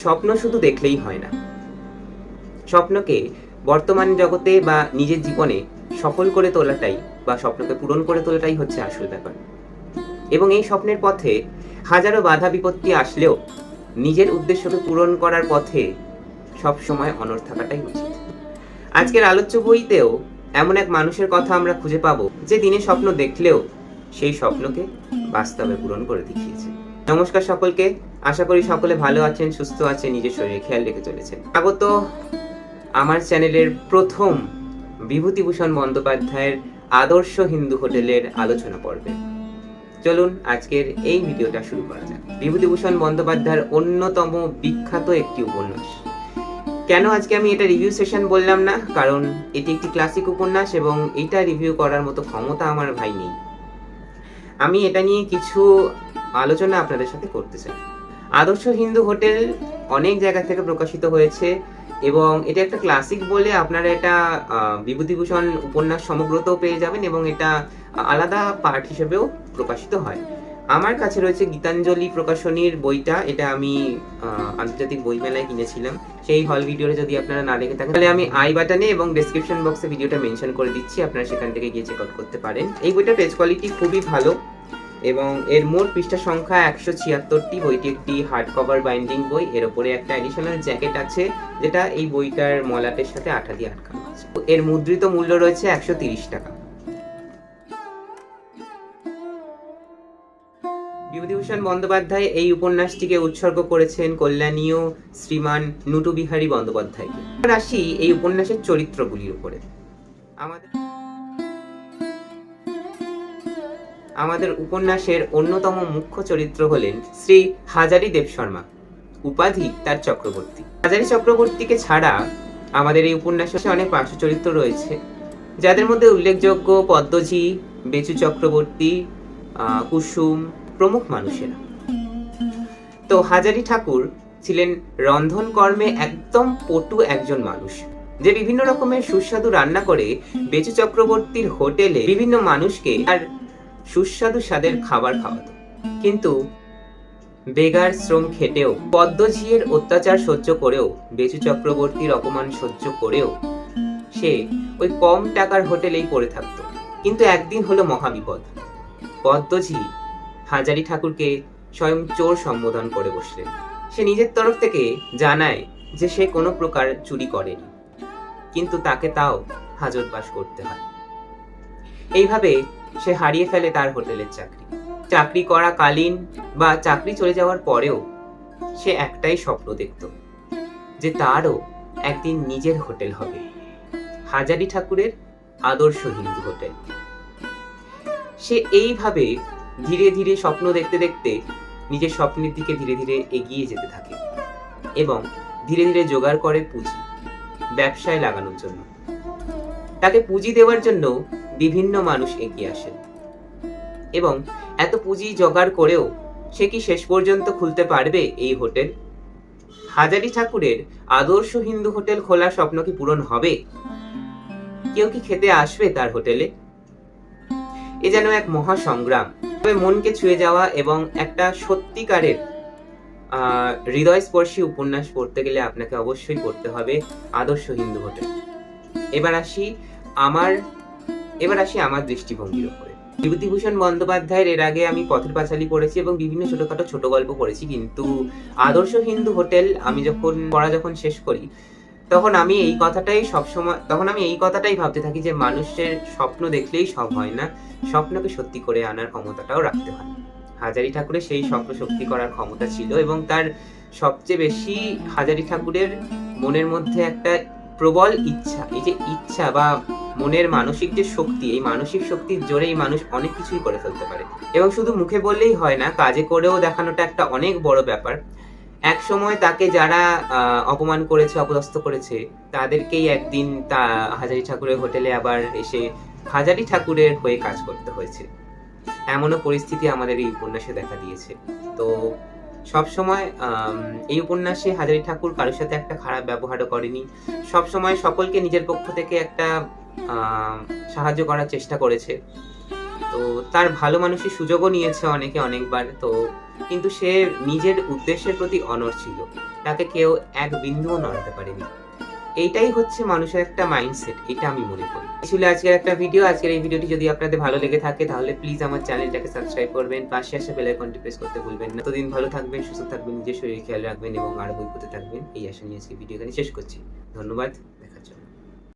স্বপ্ন শুধু দেখলেই হয় না, স্বপ্নকে বর্তমান জগতে বা নিজের জীবনে সফল করে তোলাটাই বা স্বপ্নকে পূরণ করে তোলাটাই হচ্ছে আসল ব্যাপার। এবং এই স্বপ্নের পথে হাজারো বাধা বিপত্তি আসলেও নিজের উদ্দেশ্যকে পূরণ করার পথে সব সময় অনড় থাকাটাই উচিত। আজকের আলোচ্য বইতেও এমন এক মানুষের কথা আমরা খুঁজে পাবো যে দিনে স্বপ্ন দেখলেও সেই স্বপ্নকে বাস্তবে পূরণ করে দেখিয়েছে। নমস্কার সকলকে, আশা করি সকলে ভালো আছেন, সুস্থ আছেন, নিজের শরীরে খেয়াল রেখে চলেছেন। স্বাগত আমার চ্যানেলের প্রথম বিভূতিভূষণ বন্দ্যোপাধ্যায়ের আদর্শ হিন্দু হোটেলের আলোচনা পর্বে। চলুন আজকের এই ভিডিওটা শুরু করা যাক। বিভূতিভূষণ বন্দ্যোপাধ্যায়ের অন্যতম বিখ্যাত একটি উপন্যাস। কেন আজকে আমি এটা রিভিউ সেশন বললাম না, কারণ এটি একটি ক্লাসিক উপন্যাস এবং এটা রিভিউ করার মতো ক্ষমতা আমার ভাই নেই। আমি এটা নিয়ে কিছু আলোচনা আপনাদের সাথে করতে চাই। আদর্শ হিন্দু হোটেল অনেক জায়গা থেকে প্রকাশিত হয়েছে এবং এটা একটা ক্লাসিক বলে আপনারা এটা বিভূতিভূষণ উপন্যাস সমগ্রতেও পেয়ে যাবেন এবং এটা আলাদা পার্ট হিসেবেও প্রকাশিত হয়। আমার কাছে রয়েছে গীতাঞ্জলি প্রকাশনীর বইটা, এটা আমি আন্তর্জাতিক বইমেলায় কিনেছিলাম। সেই হল ভিডিওটা যদি আপনারা না দেখে থাকেন তাহলে আমি আই বাটনে এবং ডেসক্রিপশন বক্সে ভিডিওটা মেনশন করে দিচ্ছি, আপনারা সেখান থেকে গিয়ে চেক আউট করতে পারেন। এই বইটার পেজ কোয়ালিটি খুবই ভালো এবং এর মোট পৃষ্ঠা সংখ্যা 176টি। বইটি একটি হার্ড কভার বাইন্ডিং বই, এর উপরে একটা অ্যাডিশনাল জ্যাকেট আছে যেটা এই বইটার মলাটের সাথে আঠা দিয়ে আটকানো আছে। এর মুদ্রিত মূল্য রয়েছে 130 টাকা। বিভূতিভূষণ বন্দ্যোপাধ্যায় এই উপন্যাসটিকে উৎসর্গ করেছেন কল্যাণীয় শ্রীমান নুটু বিহারী বন্দ্যোপাধ্যায়কে। আসি এই উপন্যাসের চরিত্রগুলির উপরে। আমাদের উপন্যাসের অন্যতম মুখ্য চরিত্র হলেন শ্রী হাজারি দেবশর্মা, উপাধি তার চক্রবর্তী। হাজারি চক্রবর্তীকে ছাড়া আমাদের এই উপন্যাসে অনেক পার্শ্ব চরিত্র রয়েছে, যাদের মধ্যে উল্লেখযোগ্য পদ্মজি, বেচু চক্রবর্তী, কুসুম প্রমুখ মানুষেরা। তো হাজারি ঠাকুর ছিলেন রন্ধন কর্মে একদম পটু একজন মানুষ, যে বিভিন্ন রকমের সুস্বাদু রান্না করে বেচু চক্রবর্তীর হোটেলে বিভিন্ন মানুষকে আর সুস্বাদু স্বাদের খাবার খাওয়াতো। কিন্তু বেগার শ্রম খেটেও, পদ্মঝিয়ের অত্যাচার সহ্য করেও, বেচু চক্রবর্তীর অপমান সহ্য করেও সে ওই কম টাকার হোটেলেই পড়ে থাকতো। কিন্তু একদিন হলো মহাবিপদ। পদ্মঝি হাজারি ঠাকুরকে স্বয়ং চোর সম্বোধন করে বসলেন। সে নিজের তরফ থেকে জানায় যে সে কোনো প্রকার চুরি করেনি, কিন্তু তাকে তাও হাজতবাস করতে হয়। এইভাবে সে হারিয়ে ফেলে তার হোটেলের চাকরি। চাকরি করা কালীন বা চাকরি চলে যাওয়ার পরেও সে একটাই স্বপ্ন দেখত, যে তারও একদিন নিজের হোটেল হবে, হাজারি ঠাকুরের আদর্শ হিন্দু হোটেল। সে এইভাবে ধীরে ধীরে স্বপ্ন দেখতে দেখতে নিজের স্বপ্নের দিকে ধীরে ধীরে এগিয়ে যেতে থাকে এবং ধীরে ধীরে জোগাড় করে পুঁজি ব্যবসায় লাগানোর জন্য। তাকে পুঁজি দেওয়ার জন্য বিভিন্ন মানুষ এগিয়ে আসেন এবং এত পুঁজি জোগাড় করেও সে কি শেষ পর্যন্ত খুলতে পারবে এই হোটেল? হাজারি ঠাকুরের আদর্শ হিন্দু হোটেল খোলার স্বপ্ন কি পূরণ হবে? কেউ কি খেতে আসবে তার হোটেলে? এ যেন এক মহা সংগ্রাম। তবে মনকে ছুঁয়ে যাওয়া এবং একটা সত্যিকারের হৃদয়স্পর্শী উপন্যাস পড়তে গেলে আপনাকে অবশ্যই পড়তে হবে আদর্শ হিন্দু হোটেল। এবার আসি আমার দৃষ্টিভঙ্গির উপরে। বিভূতিভূষণ বন্দ্যোপাধ্যায়ের এর আগে আমি পথের পাঁচালী পড়েছি এবং বিভিন্ন ছোটখাটো ছোট গল্প পড়েছি, কিন্তু আদর্শ হিন্দু হোটেল আমি যখন পড়া শেষ করি তখন আমি এই কথাটাই ভাবতে থাকি যে মানুষের স্বপ্ন দেখলেই সব হয় না, স্বপ্নকে সত্যি করে আনার ক্ষমতাটাও রাখতে হয়। হাজারি ঠাকুরের সেই স্বপ্ন সত্যি করার ক্ষমতা ছিল এবং তার সবচেয়ে বেশি হাজারি ঠাকুরের মনের মধ্যে একটা প্রবল ইচ্ছা, এই যে ইচ্ছা বা মনের মানসিক যে শক্তি, এই মানসিক শক্তির জোরেই মানুষ অনেক কিছুই করে ফেলতে পারে এবং শুধু মুখে বললেই হয় না, কাজে করেও দেখানোটা একটা অনেক বড় ব্যাপার। এক সময় তাকে যারা অপমান করেছে, অপদস্থ করেছে, তাদেরকেই একদিন হাজারি ঠাকুরের হোটেলে আবার এসে হাজারি ঠাকুরের হয়ে কাজ করতে হয়েছে। এমনও পরিস্থিতি আমাদের এই উপন্যাসে দেখা দিয়েছে। তো সবসময় এই উপন্যাসে হাজারি ঠাকুর কারোর সাথে একটা খারাপ ব্যবহারও করেনি, সবসময় সকলকে নিজের পক্ষ থেকে একটা সাহায্য করার চেষ্টা করেছে। তো তার ভালো মানুষের সুযোগও নিয়েছে অনেকে অনেকবার। তো কিন্তু সে নিজের উদ্দেশ্যের প্রতি অনড় ছিল, তাকে কেউ এক বিন্দুও নড়াতে পারেনি। এইটাই হচ্ছে মানুষের একটা মাইন্ডসেট, এটা আমি মনে করি। এই ছিল আজকের একটা ভিডিও। আজকের এই ভিডিওটি যদি আপনাদের ভালো লেগে থাকে তাহলে প্লিজ আমার চ্যানেলটাকে সাবস্ক্রাইব করবেন, পাশে আসা বেল আইকনটি প্রেস করতে ভুলবেন না। ততদিন ভালো থাকবেন, সুস্থ থাকবেন, নিজের শরীর খেয়াল রাখবেন এবং আরো বই পড়তে থাকবেন। এই আশা নিয়ে আজকে ভিডিও এখানে শেষ করছি। ধন্যবাদ।